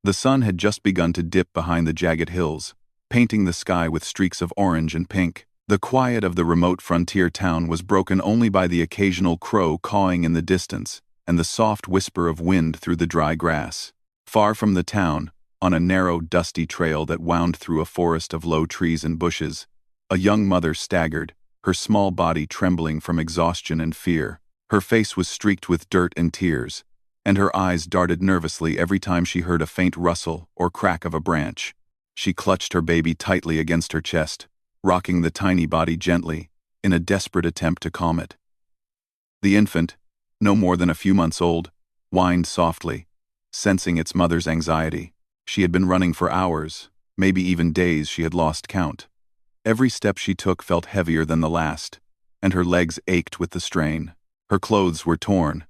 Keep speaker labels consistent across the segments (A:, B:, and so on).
A: The sun had just begun to dip behind the jagged hills, painting the sky with streaks of orange and pink. The quiet of the remote frontier town was broken only by the occasional crow cawing in the distance and the soft whisper of wind through the dry grass. Far from the town, on a narrow, dusty trail that wound through a forest of low trees and bushes, a young mother staggered, her small body trembling from exhaustion and fear. Her face was streaked with dirt and tears, and her eyes darted nervously every time she heard a faint rustle or crack of a branch. She clutched her baby tightly against her chest, rocking the tiny body gently, in a desperate attempt to calm it. The infant, no more than a few months old, whined softly, sensing its mother's anxiety. She had been running for hours, maybe even days. She had lost count. Every step she took felt heavier than the last, and her legs ached with the strain. Her clothes were torn,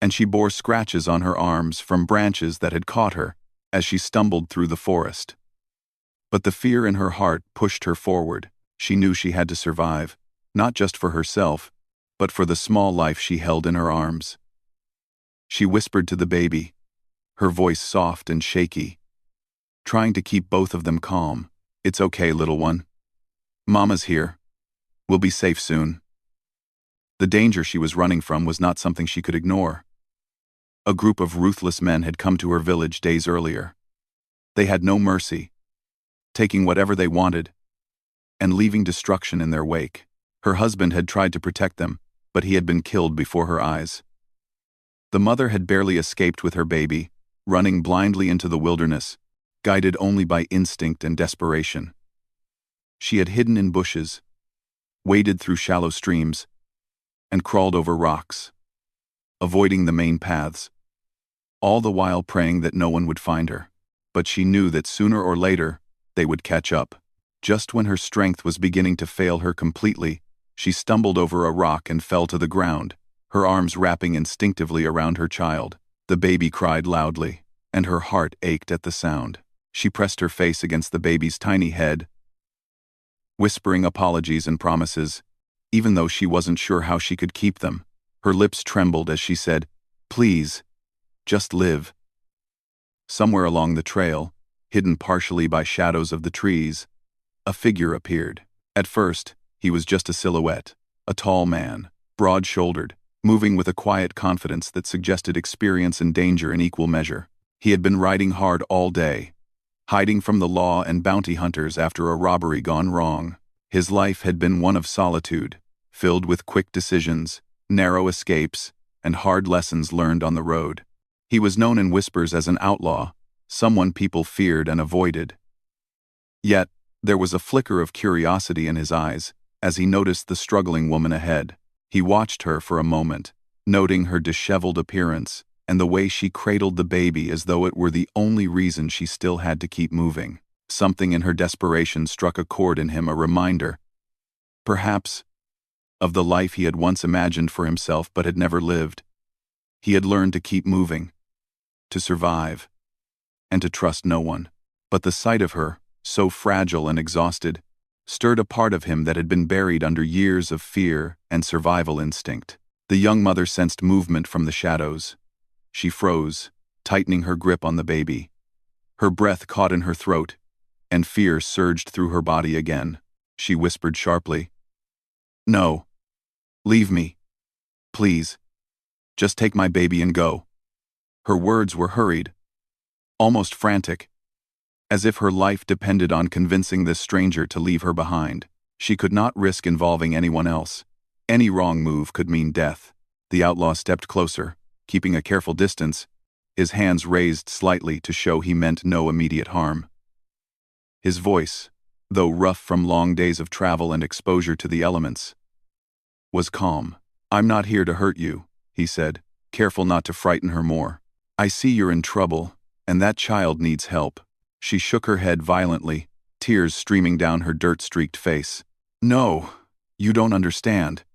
A: and she bore scratches on her arms from branches that had caught her as she stumbled through the forest. But the fear in her heart pushed her forward. She knew she had to survive, not just for herself, but for the small life she held in her arms. She whispered to the baby, her voice soft and shaky, trying to keep both of them calm. "It's okay, little one. Mama's here. We'll be safe soon." The danger she was running from was not something she could ignore. A group of ruthless men had come to her village days earlier. They had no mercy, taking whatever they wanted and leaving destruction in their wake. Her husband had tried to protect them, but he had been killed before her eyes. The mother had barely escaped with her baby, running blindly into the wilderness, guided only by instinct and desperation. She had hidden in bushes, waded through shallow streams, and crawled over rocks, avoiding the main paths, all the while praying that no one would find her. But she knew that sooner or later, they would catch up. Just when her strength was beginning to fail her completely, she stumbled over a rock and fell to the ground, her arms wrapping instinctively around her child. The baby cried loudly, and her heart ached at the sound. She pressed her face against the baby's tiny head, whispering apologies and promises, even though she wasn't sure how she could keep them. Her lips trembled as she said, "Please, just live." Somewhere along the trail, hidden partially by shadows of the trees, a figure appeared. At first, he was just a silhouette, a tall man, broad-shouldered, moving with a quiet confidence that suggested experience and danger in equal measure. He had been riding hard all day, hiding from the law and bounty hunters after a robbery gone wrong. His life had been one of solitude, filled with quick decisions, narrow escapes, and hard lessons learned on the road. He was known in whispers as an outlaw, someone people feared and avoided. Yet, there was a flicker of curiosity in his eyes as he noticed the struggling woman ahead. He watched her for a moment, noting her disheveled appearance and the way she cradled the baby as though it were the only reason she still had to keep moving. Something in her desperation struck a chord in him, a reminder, perhaps, of the life he had once imagined for himself but had never lived. He had learned to keep moving, to survive, and to trust no one. But the sight of her, so fragile and exhausted, stirred a part of him that had been buried under years of fear and survival instinct. The young mother sensed movement from the shadows. She froze, tightening her grip on the baby. Her breath caught in her throat, and fear surged through her body again. She whispered sharply, "No. Leave me. Please. Just take my baby and go." Her words were hurried, almost frantic, as if her life depended on convincing this stranger to leave her behind. She could not risk involving anyone else. Any wrong move could mean death. The outlaw stepped closer, keeping a careful distance, his hands raised slightly to show he meant no immediate harm. His voice, though rough from long days of travel and exposure to the elements, was calm. "I'm not here to hurt you," he said, careful not to frighten her more. "I see you're in trouble, and that child needs help." She shook her head violently, tears streaming down her dirt-streaked face. "No, you don't understand.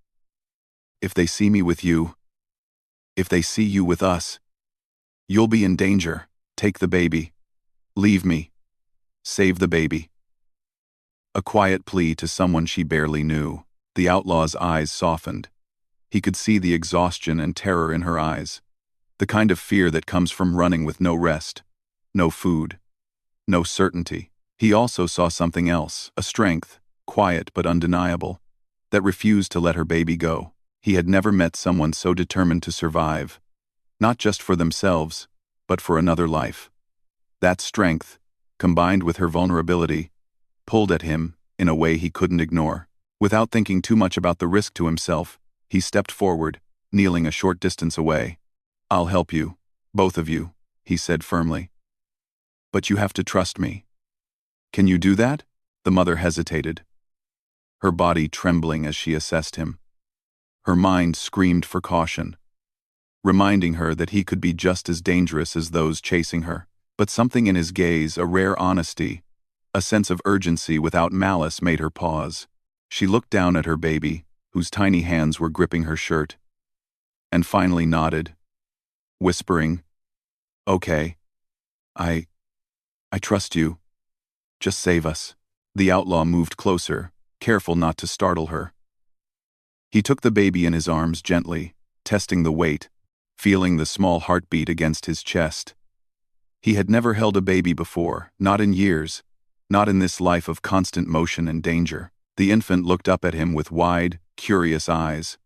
A: If they see me with you, if they see you with us, you'll be in danger. Take the baby. Leave me. Save the baby." A quiet plea to someone she barely knew. The outlaw's eyes softened. He could see the exhaustion and terror in her eyes, the kind of fear that comes from running with no rest. no food, no certainty. He also saw something else, a strength, quiet but undeniable, that refused to let her baby go. He had never met someone so determined to survive, not just for themselves, but for another life. That strength, combined with her vulnerability, pulled at him in a way he couldn't ignore. Without thinking too much about the risk to himself, he stepped forward, kneeling a short distance away. "I'll help you, both of you," he said firmly. "But you have to trust me." "Can you do that?" The mother hesitated, her body trembling as she assessed him. Her mind screamed for caution, reminding her that he could be just as dangerous as those chasing her. But something in his gaze, a rare honesty, a sense of urgency without malice, made her pause. She looked down at her baby, whose tiny hands were gripping her shirt, and finally nodded, whispering, "Okay, I trust you. Just save us." The outlaw moved closer, careful not to startle her. He took the baby in his arms gently, testing the weight, feeling the small heartbeat against his chest. He had never held a baby before, not in years, not in this life of constant motion and danger. The infant looked up at him with wide, curious eyes,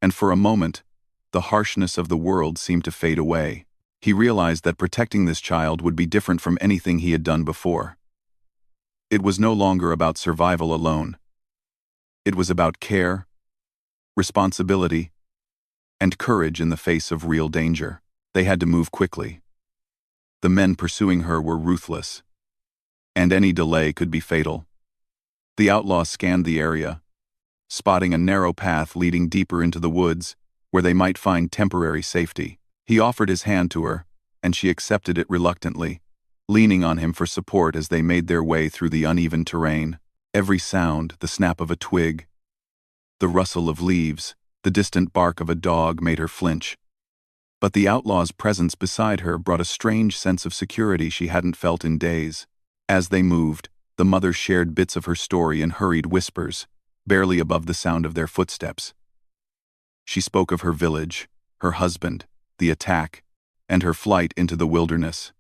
A: and for a moment, the harshness of the world seemed to fade away. He realized that protecting this child would be different from anything he had done before. It was no longer about survival alone. It was about care, responsibility, and courage in the face of real danger. They had to move quickly. The men pursuing her were ruthless, and any delay could be fatal. The outlaw scanned the area, spotting a narrow path leading deeper into the woods, where they might find temporary safety. He offered his hand to her, and she accepted it reluctantly, leaning on him for support as they made their way through the uneven terrain. Every sound, the snap of a twig, the rustle of leaves, the distant bark of a dog, made her flinch. But the outlaw's presence beside her brought a strange sense of security she hadn't felt in days. As they moved, the mother shared bits of her story in hurried whispers, barely above the sound of their footsteps. She spoke of her village, her husband, the attack, and her flight into the wilderness.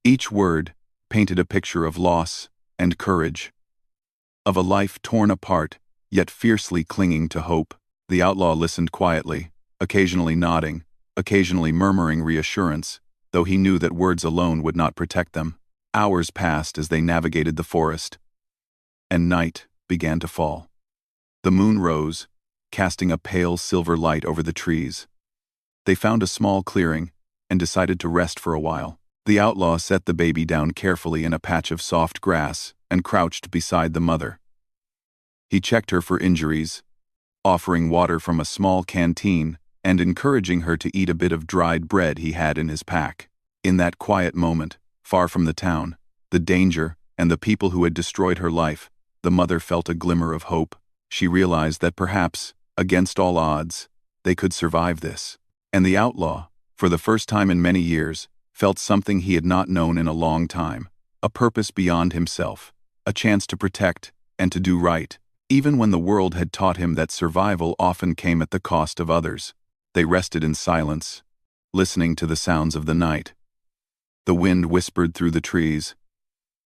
A: Each word painted a picture of loss and courage, of a life torn apart, yet fiercely clinging to hope. The outlaw listened quietly, occasionally nodding, occasionally murmuring reassurance, though he knew that words alone would not protect them. Hours passed as they navigated the forest, and night began to fall. The moon rose, casting a pale silver light over the trees. They found a small clearing and decided to rest for a while. The outlaw set the baby down carefully in a patch of soft grass and crouched beside the mother. He checked her for injuries, offering water from a small canteen and encouraging her to eat a bit of dried bread he had in his pack. In that quiet moment, far from the town, the danger, and the people who had destroyed her life, the mother felt a glimmer of hope. She realized that perhaps, against all odds, they could survive this. And the outlaw, for the first time in many years, felt something he had not known in a long time, a purpose beyond himself, a chance to protect and to do right, even when the world had taught him that survival often came at the cost of others. They rested in silence, listening to the sounds of the night. The wind whispered through the trees.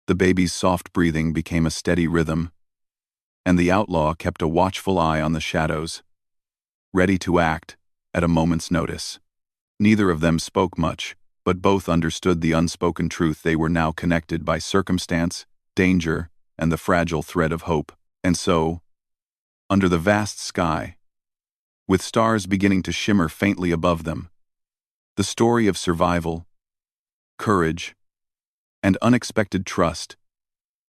A: The baby's soft breathing became a steady rhythm, and the outlaw kept a watchful eye on the shadows, ready to act at a moment's notice. Neither of them spoke much, but both understood the unspoken truth: they were now connected by circumstance, danger, and the fragile thread of hope. And so, under the vast sky, with stars beginning to shimmer faintly above them, the story of survival, courage, and unexpected trust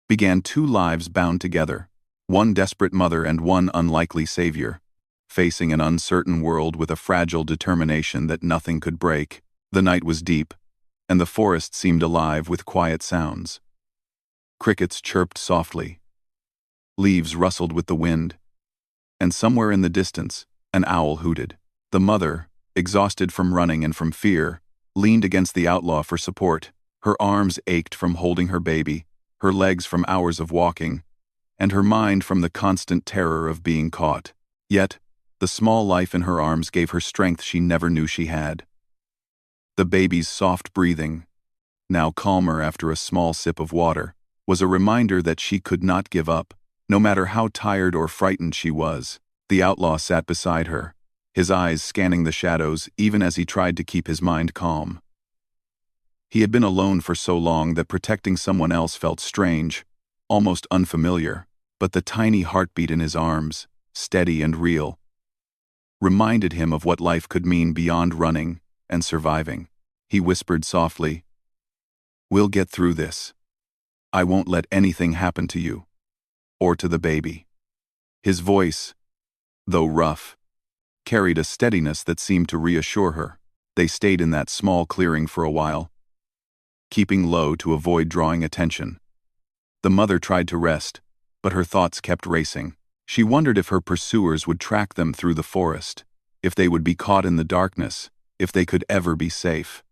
A: began. Two lives bound together, one desperate mother and one unlikely savior, facing an uncertain world with a fragile determination that nothing could break. The night was deep, and the forest seemed alive with quiet sounds. Crickets chirped softly, leaves rustled with the wind, and somewhere in the distance, an owl hooted. The mother, exhausted from running and from fear, leaned against the outlaw for support. Her arms ached from holding her baby, her legs from hours of walking, and her mind from the constant terror of being caught. Yet, the small life in her arms gave her strength she never knew she had. The baby's soft breathing, now calmer after a small sip of water, was a reminder that she could not give up, no matter how tired or frightened she was. The outlaw sat beside her, his eyes scanning the shadows even as he tried to keep his mind calm. He had been alone for so long that protecting someone else felt strange, almost unfamiliar, but the tiny heartbeat in his arms, steady and real, reminded him of what life could mean beyond running and surviving. He whispered softly, "We'll get through this. I won't let anything happen to you. Or to the baby." His voice, though rough, carried a steadiness that seemed to reassure her. They stayed in that small clearing for a while, keeping low to avoid drawing attention. The mother tried to rest, but her thoughts kept racing. She wondered if her pursuers would track them through the forest, if they would be caught in the darkness, if they could ever be safe.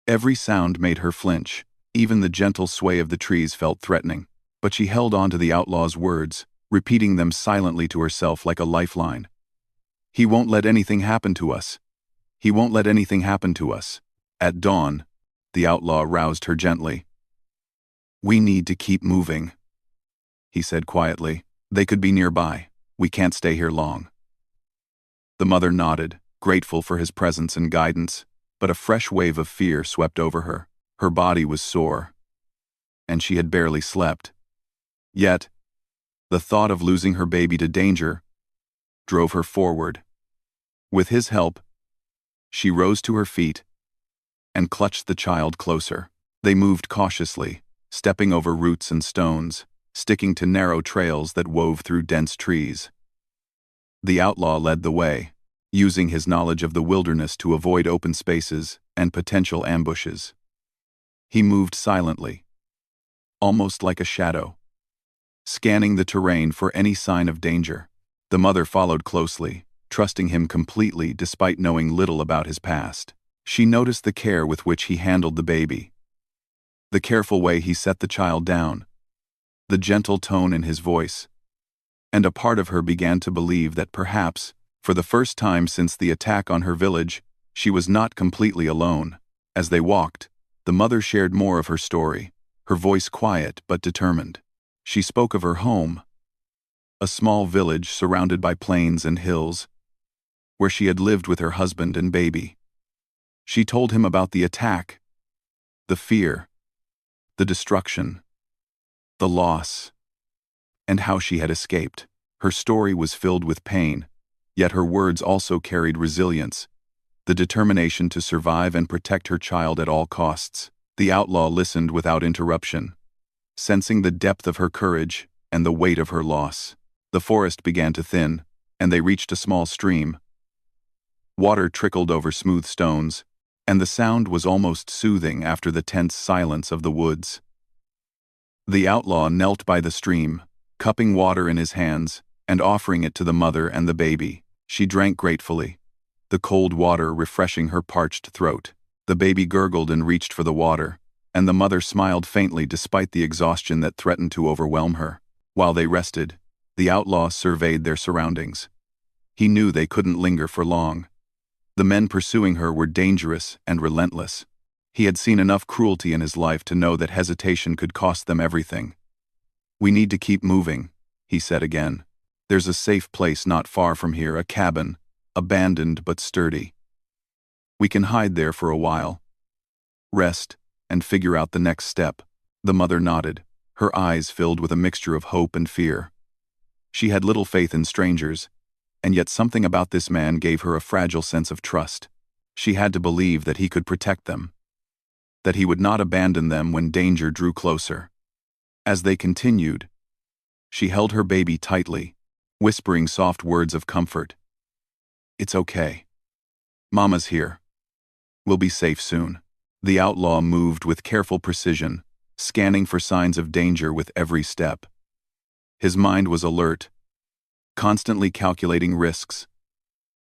A: Every sound made her flinch. Even the gentle sway of the trees felt threatening, but she held on to the outlaw's words, repeating them silently to herself like a lifeline. "He won't let anything happen to us. He won't let anything happen to us." At dawn, the outlaw roused her gently. "We need to keep moving," he said quietly. "They could be nearby. We can't stay here long." The mother nodded, grateful for his presence and guidance, but a fresh wave of fear swept over her. Her body was sore, and she had barely slept. Yet, the thought of losing her baby to danger drove her forward. With his help, she rose to her feet and clutched the child closer. They moved cautiously, stepping over roots and stones, sticking to narrow trails that wove through dense trees. The outlaw led the way, using his knowledge of the wilderness to avoid open spaces and potential ambushes. He moved silently, almost like a shadow, scanning the terrain for any sign of danger. The mother followed closely, trusting him completely despite knowing little about his past. She noticed the care with which he handled the baby, the careful way he set the child down, the gentle tone in his voice, and a part of her began to believe that perhaps, for the first time since the attack on her village, she was not completely alone. As they walked, the mother shared more of her story, her voice quiet but determined. She spoke of her home, a small village surrounded by plains and hills, where she had lived with her husband and baby. She told him about the attack, the fear, the destruction, the loss, and how she had escaped. Her story was filled with pain, yet her words also carried resilience, the determination to survive and protect her child at all costs. The outlaw listened without interruption, sensing the depth of her courage and the weight of her loss. The forest began to thin, and they reached a small stream. Water trickled over smooth stones, and the sound was almost soothing after the tense silence of the woods. The outlaw knelt by the stream, cupping water in his hands and offering it to the mother and the baby. She drank gratefully, the cold water refreshing her parched throat. The baby gurgled and reached for the water, and the mother smiled faintly despite the exhaustion that threatened to overwhelm her. While they rested, the outlaw surveyed their surroundings. He knew they couldn't linger for long. The men pursuing her were dangerous and relentless. He had seen enough cruelty in his life to know that hesitation could cost them everything. "We need to keep moving," he said again. "There's a safe place not far from here, a cabin, abandoned but sturdy. We can hide there for a while, rest, and figure out the next step." The mother nodded, her eyes filled with a mixture of hope and fear. She had little faith in strangers, and yet something about this man gave her a fragile sense of trust. She had to believe that he could protect them, that he would not abandon them when danger drew closer. As they continued, she held her baby tightly, whispering soft words of comfort. "It's okay. Mama's here. We'll be safe soon." The outlaw moved with careful precision, scanning for signs of danger with every step. His mind was alert, constantly calculating risks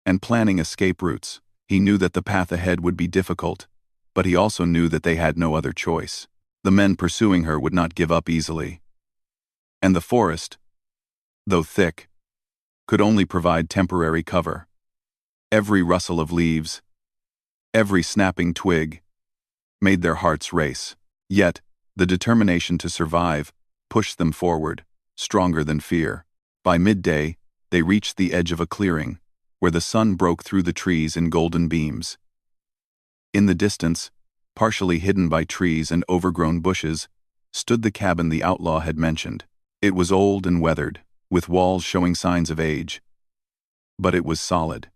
A: and planning escape routes. He knew that the path ahead would be difficult, but he also knew that they had no other choice. The men pursuing her would not give up easily, and the forest, though thick, could only provide temporary cover. Every rustle of leaves, every snapping twig, made their hearts race. Yet, the determination to survive pushed them forward, stronger than fear. By midday, they reached the edge of a clearing, where the sun broke through the trees in golden beams. In the distance, partially hidden by trees and overgrown bushes, stood the cabin the outlaw had mentioned. It was old and weathered, with walls showing signs of age. But it was solid.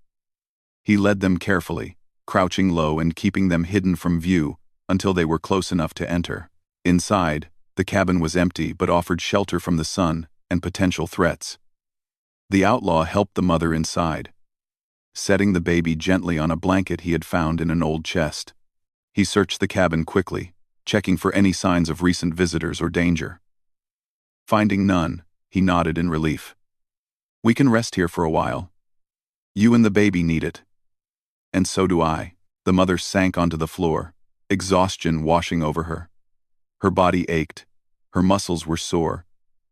A: He led them carefully, crouching low and keeping them hidden from view until they were close enough to enter. Inside, the cabin was empty but offered shelter from the sun and potential threats. The outlaw helped the mother inside, setting the baby gently on a blanket he had found in an old chest. He searched the cabin quickly, checking for any signs of recent visitors or danger. Finding none, he nodded in relief. "We can rest here for a while. You and the baby need it." "And so do I." The mother sank onto the floor, exhaustion washing over her. Her body ached, her muscles were sore,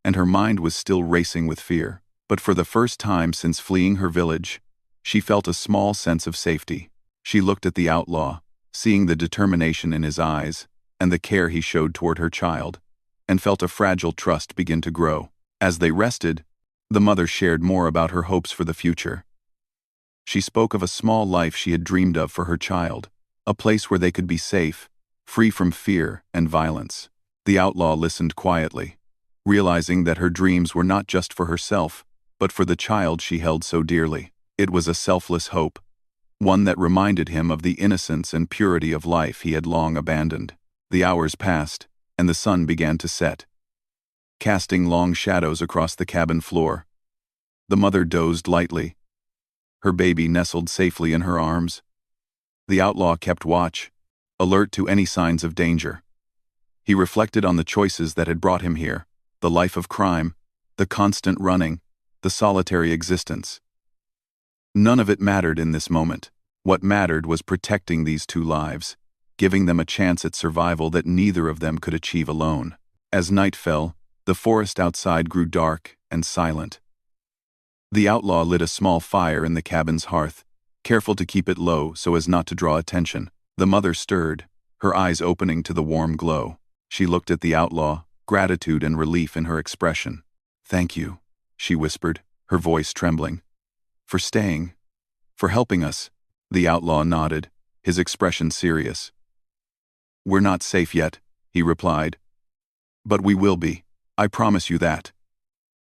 A: and her mind was still racing with fear. But for the first time since fleeing her village, she felt a small sense of safety. She looked at the outlaw, seeing the determination in his eyes and the care he showed toward her child, and felt a fragile trust begin to grow. As they rested, the mother shared more about her hopes for the future. She spoke of a small life she had dreamed of for her child, a place where they could be safe, free from fear and violence. The outlaw listened quietly, realizing that her dreams were not just for herself, but for the child she held so dearly. It was a selfless hope, one that reminded him of the innocence and purity of life he had long abandoned. The hours passed, and the sun began to set, casting long shadows across the cabin floor. The mother dozed lightly, her baby nestled safely in her arms. The outlaw kept watch, alert to any signs of danger. He reflected on the choices that had brought him here, the life of crime, the constant running, the solitary existence. None of it mattered in this moment. What mattered was protecting these two lives, giving them a chance at survival that neither of them could achieve alone. As night fell, the forest outside grew dark and silent. The outlaw lit a small fire in the cabin's hearth, careful to keep it low so as not to draw attention. The mother stirred, her eyes opening to the warm glow. She looked at the outlaw, gratitude and relief in her expression. "Thank you," she whispered, her voice trembling. "For staying. For helping us." The outlaw nodded, his expression serious. "We're not safe yet," he replied. "But we will be. I promise you that."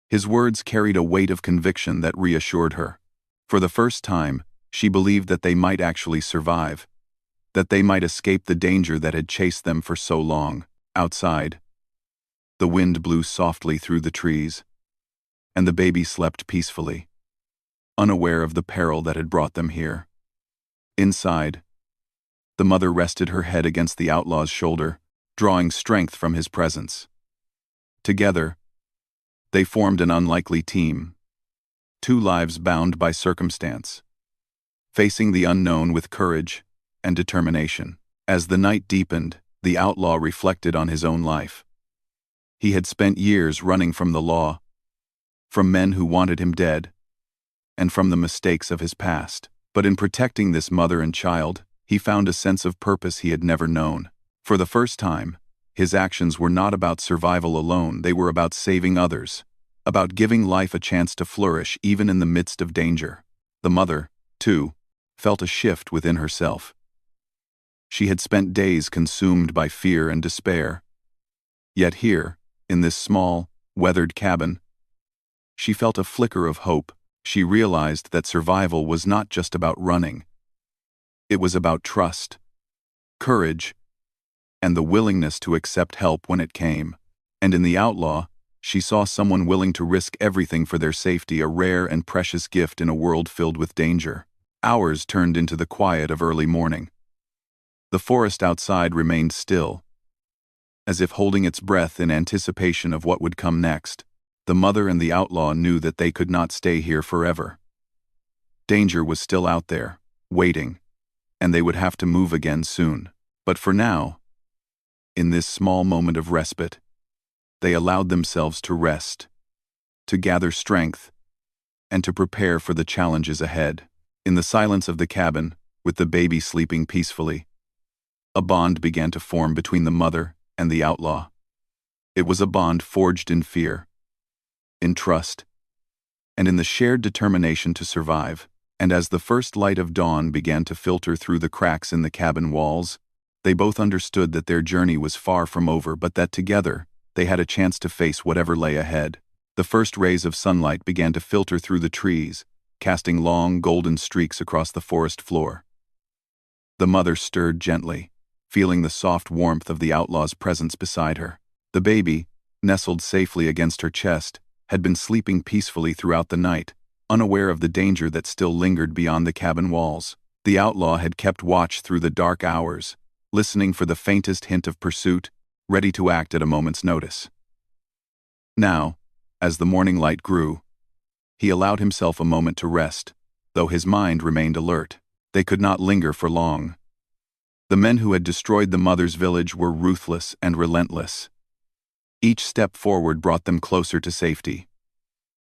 A: His words carried a weight of conviction that reassured her. For the first time, she believed that they might actually survive, that they might escape the danger that had chased them for so long. Outside, the wind blew softly through the trees, and the baby slept peacefully, unaware of the peril that had brought them here. Inside, the mother rested her head against the outlaw's shoulder, drawing strength from his presence. Together, they formed an unlikely team, two lives bound by circumstance, facing the unknown with courage and determination. As the night deepened, the outlaw reflected on his own life. He had spent years running from the law, from men who wanted him dead, and from the mistakes of his past. But in protecting this mother and child, he found a sense of purpose he had never known. For the first time, his actions were not about survival alone, they were about saving others, about giving life a chance to flourish even in the midst of danger. The mother, too, felt a shift within herself. She had spent days consumed by fear and despair. Yet here, in this small, weathered cabin, she felt a flicker of hope. She realized that survival was not just about running. It was about trust, courage, and the willingness to accept help when it came. And in the outlaw, she saw someone willing to risk everything for their safety, a rare and precious gift in a world filled with danger. Hours turned into the quiet of early morning. The forest outside remained still, as if holding its breath in anticipation of what would come next. The mother and the outlaw knew that they could not stay here forever. Danger was still out there, waiting, and they would have to move again soon. But for now, in this small moment of respite, they allowed themselves to rest, to gather strength, and to prepare for the challenges ahead. In the silence of the cabin, with the baby sleeping peacefully, A bond began to form between the mother and the outlaw. It was a bond forged in fear, in trust, and in the shared determination to survive. And as the first light of dawn began to filter through the cracks in the cabin walls, they both understood that their journey was far from over, but that together, they had a chance to face whatever lay ahead. The first rays of sunlight began to filter through the trees, casting long, golden streaks across the forest floor. The mother stirred gently, feeling the soft warmth of the outlaw's presence beside her. The baby, nestled safely against her chest, had been sleeping peacefully throughout the night, unaware of the danger that still lingered beyond the cabin walls. The outlaw had kept watch through the dark hours, listening for the faintest hint of pursuit, ready to act at a moment's notice. Now, as the morning light grew, he allowed himself a moment to rest, though his mind remained alert. They could not linger for long. The men who had destroyed the mother's village were ruthless and relentless. Each step forward brought them closer to safety.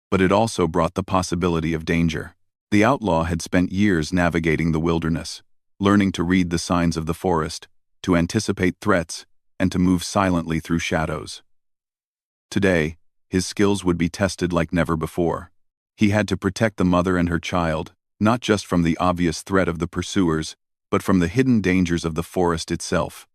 A: But it also brought the possibility of danger. The outlaw had spent years navigating the wilderness, learning to read the signs of the forest, to anticipate threats, and to move silently through shadows. Today, his skills would be tested like never before. He had to protect the mother and her child, not just from the obvious threat of the pursuers, but from the hidden dangers of the forest itself.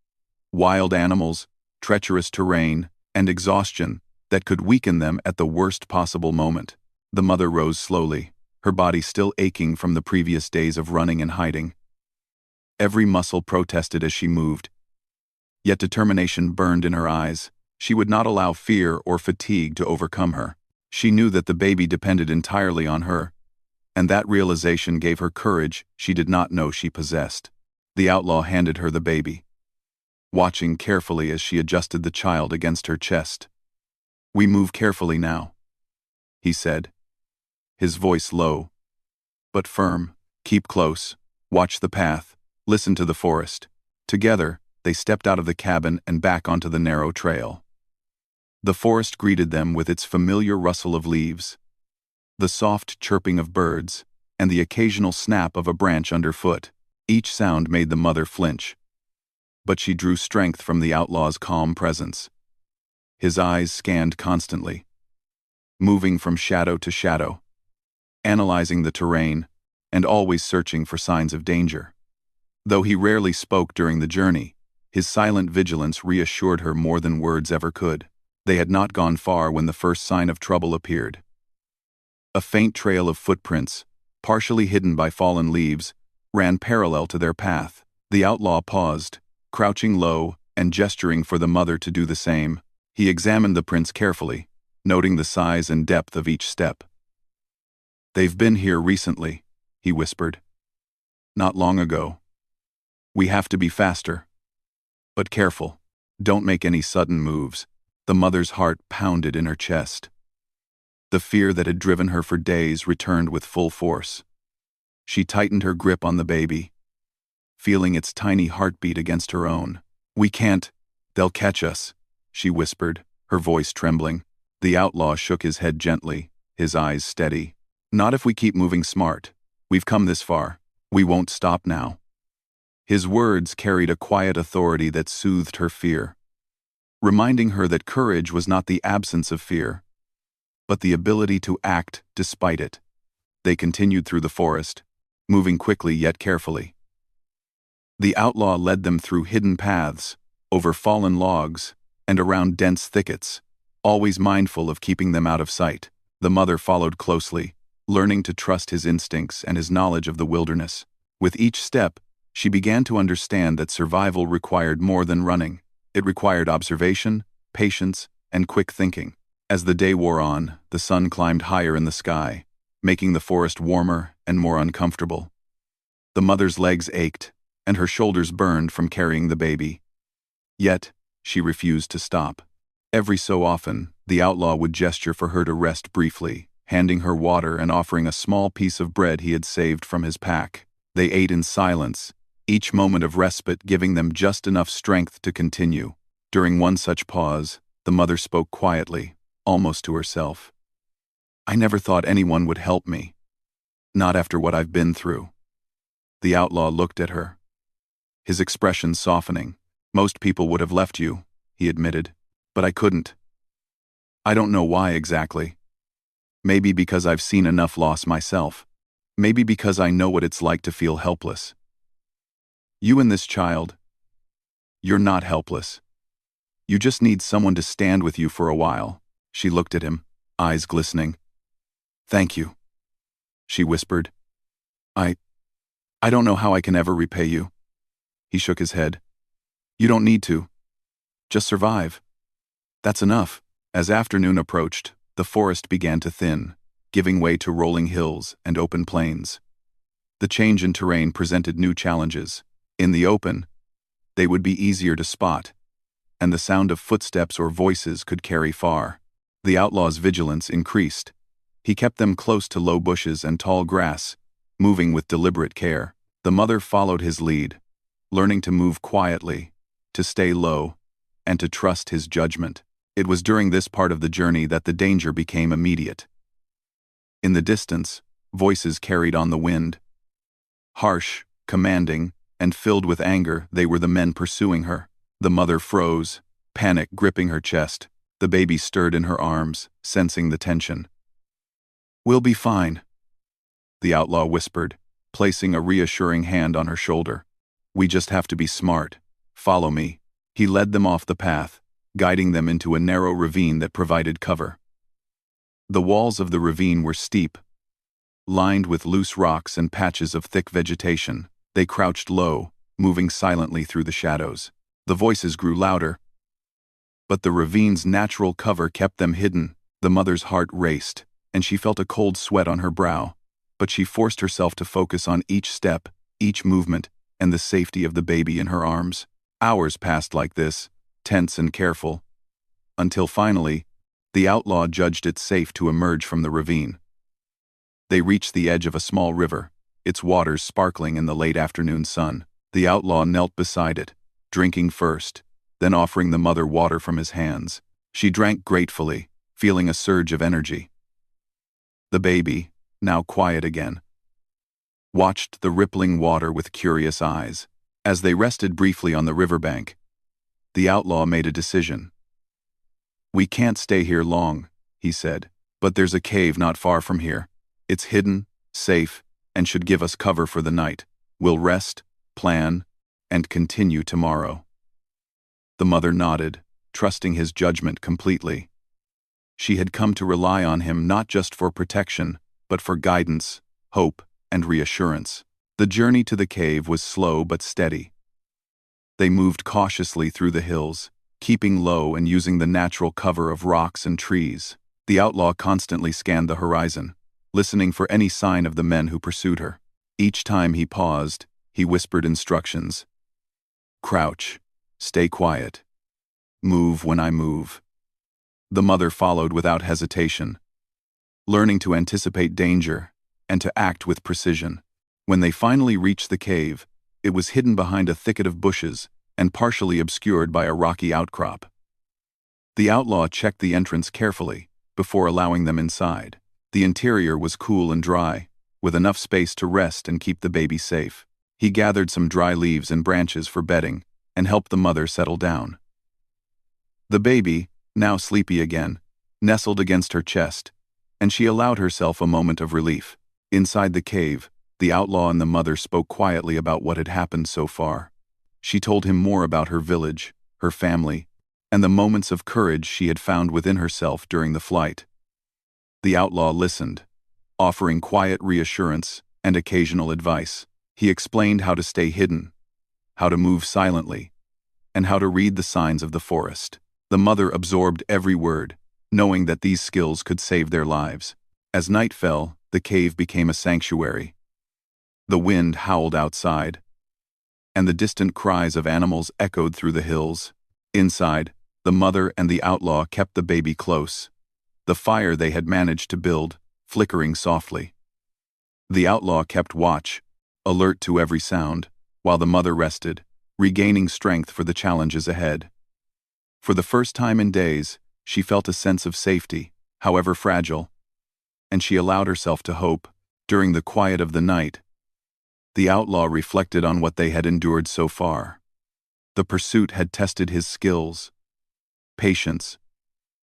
A: Wild animals, treacherous terrain, and exhaustion that could weaken them at the worst possible moment. The mother rose slowly, her body still aching from the previous days of running and hiding. Every muscle protested as she moved, yet determination burned in her eyes. She would not allow fear or fatigue to overcome her. She knew that the baby depended entirely on her, and that realization gave her courage she did not know she possessed. The outlaw handed her the baby, watching carefully as she adjusted the child against her chest. "We move carefully now," he said, his voice low, but firm. "Keep close, watch the path, listen to the forest." Together, they stepped out of the cabin and back onto the narrow trail. The forest greeted them with its familiar rustle of leaves, the soft chirping of birds, and the occasional snap of a branch underfoot. Each sound made the mother flinch, but she drew strength from the outlaw's calm presence. His eyes scanned constantly, moving from shadow to shadow, analyzing the terrain, and always searching for signs of danger. Though he rarely spoke during the journey, his silent vigilance reassured her more than words ever could. They had not gone far when the first sign of trouble appeared. A faint trail of footprints, partially hidden by fallen leaves, ran parallel to their path. The outlaw paused, crouching low and gesturing for the mother to do the same. He examined the prints carefully, noting the size and depth of each step. "They've been here recently," he whispered. "Not long ago. We have to be faster. But careful. Don't make any sudden moves." The mother's heart pounded in her chest. The fear that had driven her for days returned with full force. She tightened her grip on the baby, feeling its tiny heartbeat against her own. "We can't. They'll catch us," she whispered, her voice trembling. The outlaw shook his head gently, his eyes steady. "Not if we keep moving smart. We've come this far. We won't stop now." His words carried a quiet authority that soothed her fear, reminding her that courage was not the absence of fear, but the ability to act despite it. They continued through the forest, moving quickly yet carefully. The outlaw led them through hidden paths, over fallen logs, and around dense thickets, always mindful of keeping them out of sight. The mother followed closely, learning to trust his instincts and his knowledge of the wilderness. With each step, she began to understand that survival required more than running. It required observation, patience, and quick thinking. As the day wore on, the sun climbed higher in the sky, making the forest warmer and more uncomfortable. The mother's legs ached, and her shoulders burned from carrying the baby. Yet, she refused to stop. Every so often, the outlaw would gesture for her to rest briefly, handing her water and offering a small piece of bread he had saved from his pack. They ate in silence, each moment of respite giving them just enough strength to continue. During one such pause, the mother spoke quietly, almost to herself. "I never thought anyone would help me. Not after what I've been through." The outlaw looked at her, his expression softening. "Most people would have left you," he admitted. "But I couldn't. I don't know why exactly. Maybe because I've seen enough loss myself. Maybe because I know what it's like to feel helpless. You and this child, you're not helpless. You just need someone to stand with you for a while." She looked at him, eyes glistening. "Thank you," she whispered. I don't know how I can ever repay you." He shook his head. "You don't need to. Just survive. That's enough." As afternoon approached, the forest began to thin, giving way to rolling hills and open plains. The change in terrain presented new challenges. In the open, they would be easier to spot, and the sound of footsteps or voices could carry far. The outlaw's vigilance increased. He kept them close to low bushes and tall grass, moving with deliberate care. The mother followed his lead, learning to move quietly, to stay low, and to trust his judgment. It was during this part of the journey that the danger became immediate. In the distance, voices carried on the wind. Harsh, commanding, and filled with anger, they were the men pursuing her. The mother froze, panic gripping her chest. The baby stirred in her arms, sensing the tension. "We'll be fine," the outlaw whispered, placing a reassuring hand on her shoulder. "We just have to be smart. Follow me." He led them off the path, guiding them into a narrow ravine that provided cover. The walls of the ravine were steep, lined with loose rocks and patches of thick vegetation. They crouched low, moving silently through the shadows. The voices grew louder, but the ravine's natural cover kept them hidden. The mother's heart raced, and she felt a cold sweat on her brow, but she forced herself to focus on each step, each movement, and the safety of the baby in her arms. Hours passed like this, tense and careful, until finally, the outlaw judged it safe to emerge from the ravine. They reached the edge of a small river, its waters sparkling in the late afternoon sun. The outlaw knelt beside it, drinking first, then offering the mother water from his hands. She drank gratefully, feeling a surge of energy. The baby, now quiet again, watched the rippling water with curious eyes. As they rested briefly on the riverbank, the outlaw made a decision. "We can't stay here long," he said, "but there's a cave not far from here. It's hidden, safe, and should give us cover for the night. We'll rest, plan, and continue tomorrow." The mother nodded, trusting his judgment completely. She had come to rely on him not just for protection, but for guidance, hope, and reassurance. The journey to the cave was slow but steady. They moved cautiously through the hills, keeping low and using the natural cover of rocks and trees. The outlaw constantly scanned the horizon, listening for any sign of the men who pursued her. Each time he paused, he whispered instructions. "Crouch. Stay quiet. Move when I move." The mother followed without hesitation, learning to anticipate danger and to act with precision. When they finally reached the cave, it was hidden behind a thicket of bushes and partially obscured by a rocky outcrop. The outlaw checked the entrance carefully before allowing them inside. The interior was cool and dry, with enough space to rest and keep the baby safe. He gathered some dry leaves and branches for bedding and helped the mother settle down. The baby, now sleepy again, nestled against her chest, and she allowed herself a moment of relief. Inside the cave, the outlaw and the mother spoke quietly about what had happened so far. She told him more about her village, her family, and the moments of courage she had found within herself during the flight. The outlaw listened, offering quiet reassurance and occasional advice. He explained how to stay hidden, how to move silently, and how to read the signs of the forest. The mother absorbed every word, knowing that these skills could save their lives. As night fell, the cave became a sanctuary. The wind howled outside, and the distant cries of animals echoed through the hills. Inside, the mother and the outlaw kept the baby close, the fire they had managed to build flickering softly. The outlaw kept watch, alert to every sound, while the mother rested, regaining strength for the challenges ahead. For the first time in days, she felt a sense of safety, however fragile, and she allowed herself to hope. During the quiet of the night, The outlaw reflected on what they had endured so far. The pursuit had tested his skills, patience,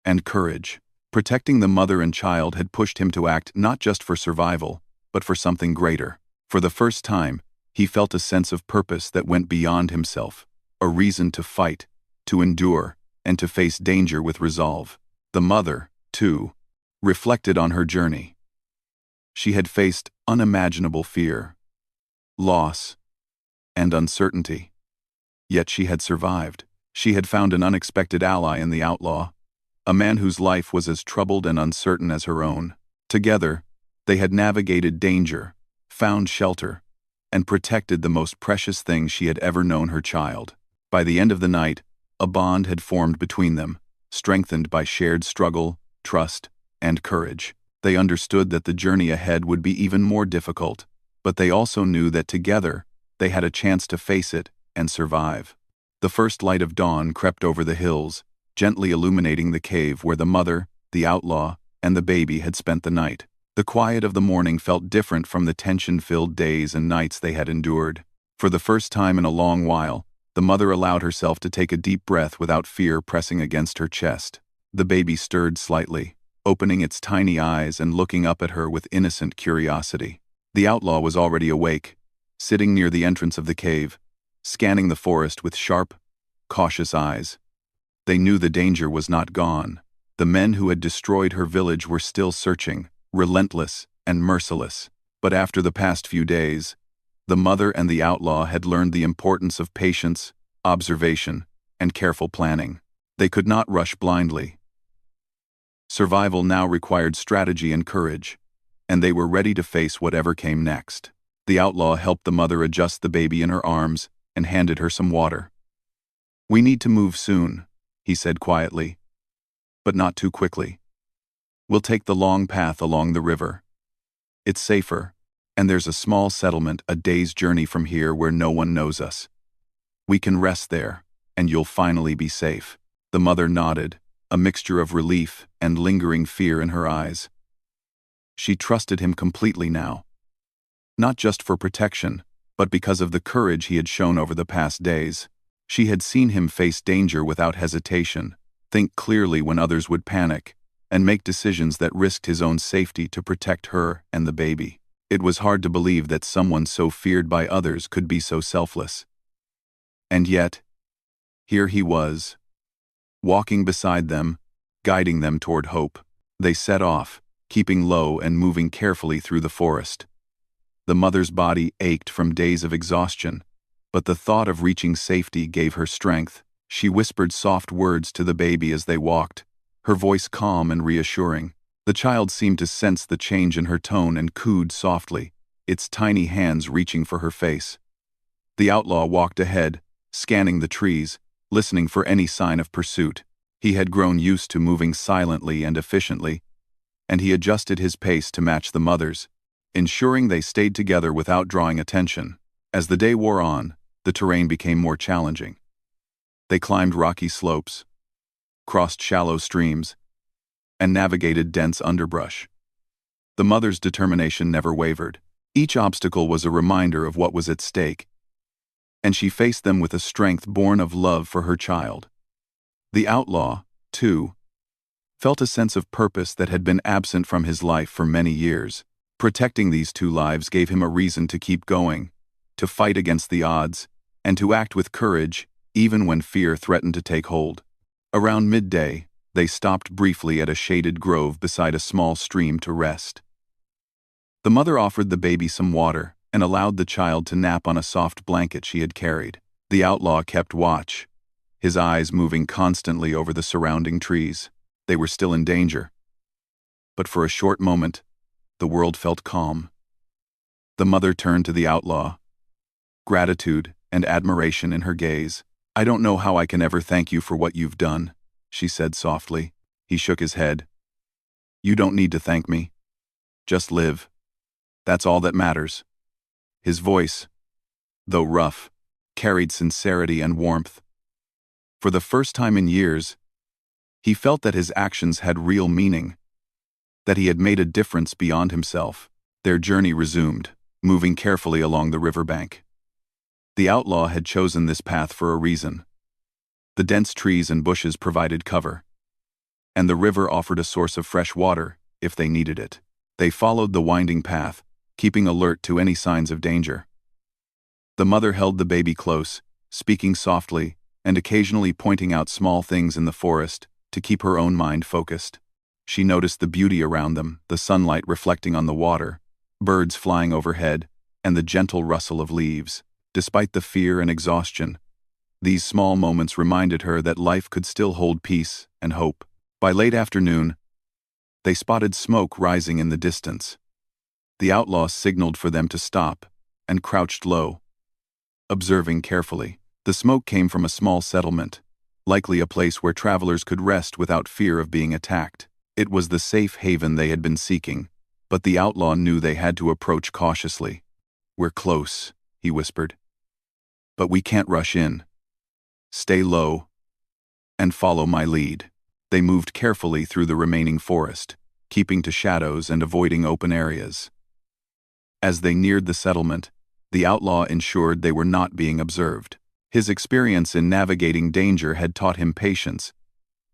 A: and courage. Protecting the mother and child had pushed him to act not just for survival, but for something greater. For the first time, he felt a sense of purpose that went beyond himself, a reason to fight, to endure, and to face danger with resolve. The mother, too, reflected on her journey. She had faced unimaginable fear, loss, and uncertainty. Yet she had survived. She had found an unexpected ally in the outlaw, a man whose life was as troubled and uncertain as her own. Together, they had navigated danger, found shelter, and protected the most precious thing she had ever known, her child. By the end of the night, a bond had formed between them, strengthened by shared struggle, trust, and courage. They understood that the journey ahead would be even more difficult, but they also knew that together, they had a chance to face it and survive. The first light of dawn crept over the hills, gently illuminating the cave where the mother, the outlaw, and the baby had spent the night. The quiet of the morning felt different from the tension-filled days and nights they had endured. For the first time in a long while, the mother allowed herself to take a deep breath without fear pressing against her chest. The baby stirred slightly, opening its tiny eyes and looking up at her with innocent curiosity. The outlaw was already awake, sitting near the entrance of the cave, scanning the forest with sharp, cautious eyes. They knew the danger was not gone. The men who had destroyed her village were still searching, relentless and merciless. But after the past few days, the mother and the outlaw had learned the importance of patience, observation, and careful planning. They could not rush blindly. Survival now required strategy and courage, and they were ready to face whatever came next. The outlaw helped the mother adjust the baby in her arms and handed her some water. "We need to move soon," he said quietly, "but not too quickly. We'll take the long path along the river. It's safer, and there's a small settlement a day's journey from here where no one knows us. We can rest there, and you'll finally be safe." The mother nodded, a mixture of relief and lingering fear in her eyes. She trusted him completely now. Not just for protection, but because of the courage he had shown over the past days. She had seen him face danger without hesitation, think clearly when others would panic, and make decisions that risked his own safety to protect her and the baby. It was hard to believe that someone so feared by others could be so selfless. And yet, here he was, walking beside them, guiding them toward hope. They set off, keeping low and moving carefully through the forest. The mother's body ached from days of exhaustion, but the thought of reaching safety gave her strength. She whispered soft words to the baby as they walked, her voice calm and reassuring. The child seemed to sense the change in her tone and cooed softly, its tiny hands reaching for her face. The outlaw walked ahead, scanning the trees, listening for any sign of pursuit. He had grown used to moving silently and efficiently, and he adjusted his pace to match the mother's, ensuring they stayed together without drawing attention. As the day wore on, the terrain became more challenging. They climbed rocky slopes, crossed shallow streams, and navigated dense underbrush. The mother's determination never wavered. Each obstacle was a reminder of what was at stake, and she faced them with a strength born of love for her child. The outlaw, too, felt a sense of purpose that had been absent from his life for many years. Protecting these two lives gave him a reason to keep going, to fight against the odds, and to act with courage, even when fear threatened to take hold. Around midday, they stopped briefly at a shaded grove beside a small stream to rest. The mother offered the baby some water and allowed the child to nap on a soft blanket she had carried. The outlaw kept watch, his eyes moving constantly over the surrounding trees. They were still in danger. But for a short moment, the world felt calm. The mother turned to the outlaw, gratitude and admiration in her gaze. "I don't know how I can ever thank you for what you've done," she said softly. He shook his head. "You don't need to thank me. Just live. That's all that matters." His voice, though rough, carried sincerity and warmth. For the first time in years, he felt that his actions had real meaning, that he had made a difference beyond himself. Their journey resumed. moving carefully along the riverbank. The outlaw had chosen this path for a reason. The dense trees and bushes provided cover, and the river offered a source of fresh water if they needed it. They followed the winding path, keeping alert to any signs of danger. The mother held the baby close, speaking softly and occasionally pointing out small things in the forest to keep her own mind focused. She noticed the beauty around them, the sunlight reflecting on the water, birds flying overhead, and the gentle rustle of leaves. Despite the fear and exhaustion, these small moments reminded her that life could still hold peace and hope. By late afternoon, they spotted smoke rising in the distance. The outlaw signaled for them to stop and crouched low, observing carefully. The smoke came from a small settlement, likely a place where travelers could rest without fear of being attacked. It was the safe haven they had been seeking, but the outlaw knew they had to approach cautiously. "We're close," he whispered. "But we can't rush in. Stay low and follow my lead." They moved carefully through the remaining forest, keeping to shadows and avoiding open areas. As they neared the settlement, the outlaw ensured they were not being observed. His experience in navigating danger had taught him patience,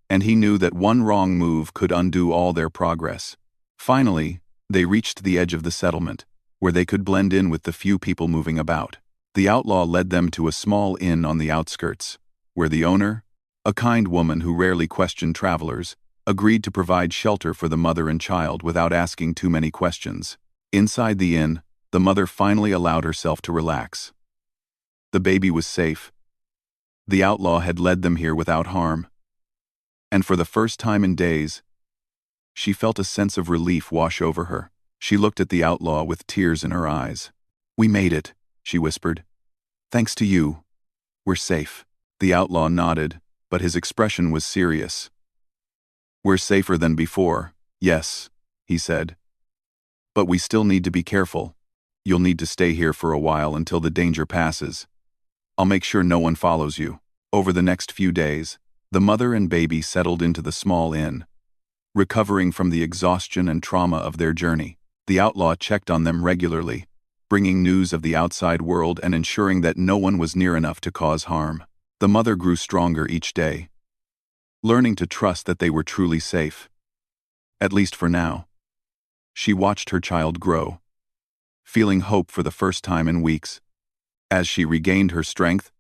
A: and he knew that one wrong move could undo all their progress. Finally, they reached the edge of the settlement, where they could blend in with the few people moving about. The outlaw led them to a small inn on the outskirts, where the owner, a kind woman who rarely questioned travelers, agreed to provide shelter for the mother and child without asking too many questions. Inside the inn, the mother finally allowed herself to relax. The baby was safe. The outlaw had led them here without harm. And for the first time in days, she felt a sense of relief wash over her. She looked at the outlaw with tears in her eyes. "We made it," she whispered. "Thanks to you, we're safe." The outlaw nodded, but his expression was serious. "We're safer than before, yes," he said. "But we still need to be careful. You'll need to stay here for a while until the danger passes. I'll make sure no one follows you." Over the next few days, the mother and baby settled into the small inn, recovering from the exhaustion and trauma of their journey. The outlaw checked on them regularly, bringing news of the outside world and ensuring that no one was near enough to cause harm. The mother grew stronger each day, learning to trust that they were truly safe. At least for now. She watched her child grow, feeling hope for the first time in weeks. As she regained her strength,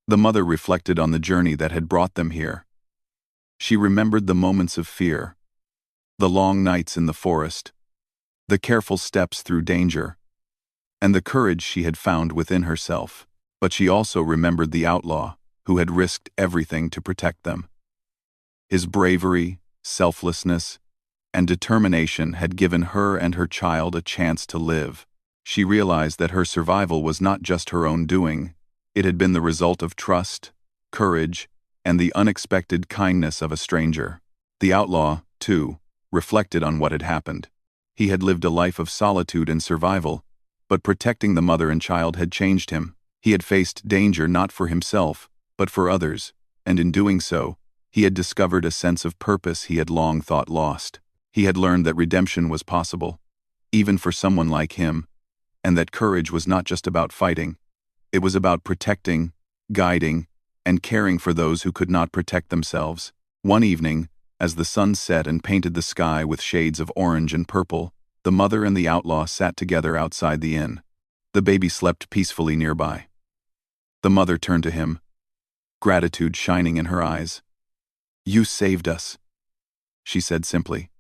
A: the mother reflected on the journey that had brought them here. She remembered the moments of fear, the long nights in the forest, the careful steps through danger, and the courage she had found within herself. But she also remembered the outlaw, who had risked everything to protect them. His bravery, selflessness, and determination had given her and her child a chance to live. She realized that her survival was not just her own doing. It had been the result of trust, courage, and the unexpected kindness of a stranger. The outlaw, too, reflected on what had happened. He had lived a life of solitude and survival, but protecting the mother and child had changed him. He had faced danger not for himself, but for others, and in doing so, he had discovered a sense of purpose he had long thought lost. He had learned that redemption was possible, even for someone like him, and that courage was not just about fighting. It was about protecting, guiding, and caring for those who could not protect themselves. One evening, as the sun set and painted the sky with shades of orange and purple, the mother and the outlaw sat together outside the inn. The baby slept peacefully nearby. The mother turned to him, gratitude shining in her eyes. "You saved us," she said simply.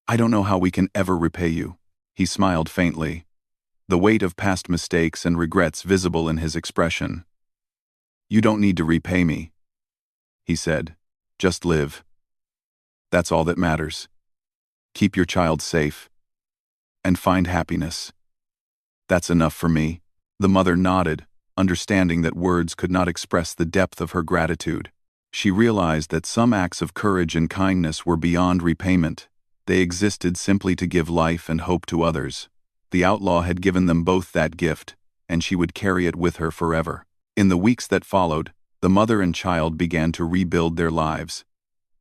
A: "I don't know how we can ever repay you." He smiled faintly, the weight of past mistakes and regrets visible in his expression. "You don't need to repay me," he said. "Just live. That's all that matters. Keep your child safe, and find happiness. That's enough for me." The mother nodded, understanding that words could not express the depth of her gratitude. She realized that some acts of courage and kindness were beyond repayment. They existed simply to give life and hope to others. The outlaw had given them both that gift, and she would carry it with her forever. In the weeks that followed, the mother and child began to rebuild their lives.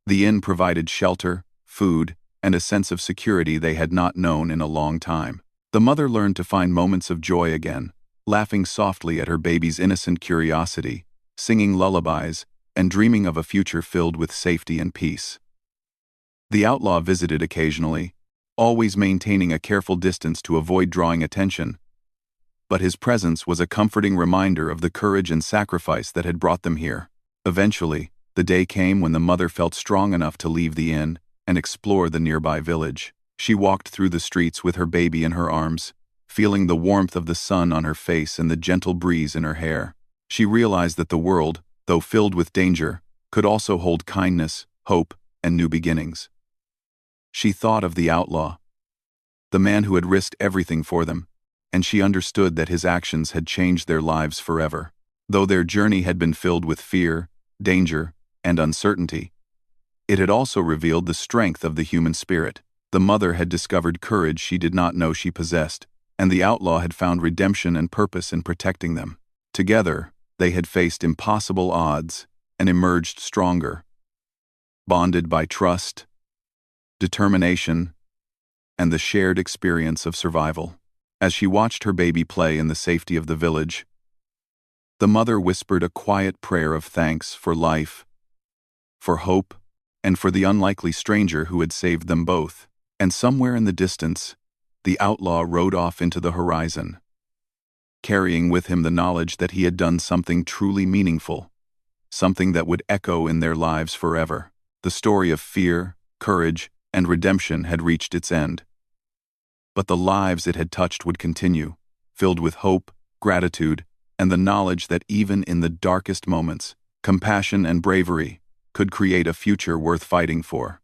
A: The inn provided shelter, food, and a sense of security they had not known in a long time. The mother learned to find moments of joy again, laughing softly at her baby's innocent curiosity, singing lullabies, and dreaming of a future filled with safety and peace. The outlaw visited occasionally, always maintaining a careful distance to avoid drawing attention, but his presence was a comforting reminder of the courage and sacrifice that had brought them here. Eventually, the day came when the mother felt strong enough to leave the inn and explore the nearby village. She walked through the streets with her baby in her arms, feeling the warmth of the sun on her face and the gentle breeze in her hair. She realized that the world, though filled with danger, could also hold kindness, hope, and new beginnings. She thought of the outlaw, the man who had risked everything for them, and she understood that his actions had changed their lives forever. Though their journey had been filled with fear, danger, and uncertainty, it had also revealed the strength of the human spirit. The mother had discovered courage she did not know she possessed, and the outlaw had found redemption and purpose in protecting them. Together, they had faced impossible odds and emerged stronger, bonded by trust, determination, and the shared experience of survival. As she watched her baby play in the safety of the village, the mother whispered a quiet prayer of thanks for life, for hope, and for the unlikely stranger who had saved them both. And somewhere in the distance, the outlaw rode off into the horizon, carrying with him the knowledge that he had done something truly meaningful, something that would echo in their lives forever. The story of fear, courage, and redemption had reached its end. But the lives it had touched would continue, filled with hope, gratitude, and the knowledge that even in the darkest moments, compassion and bravery could create a future worth fighting for.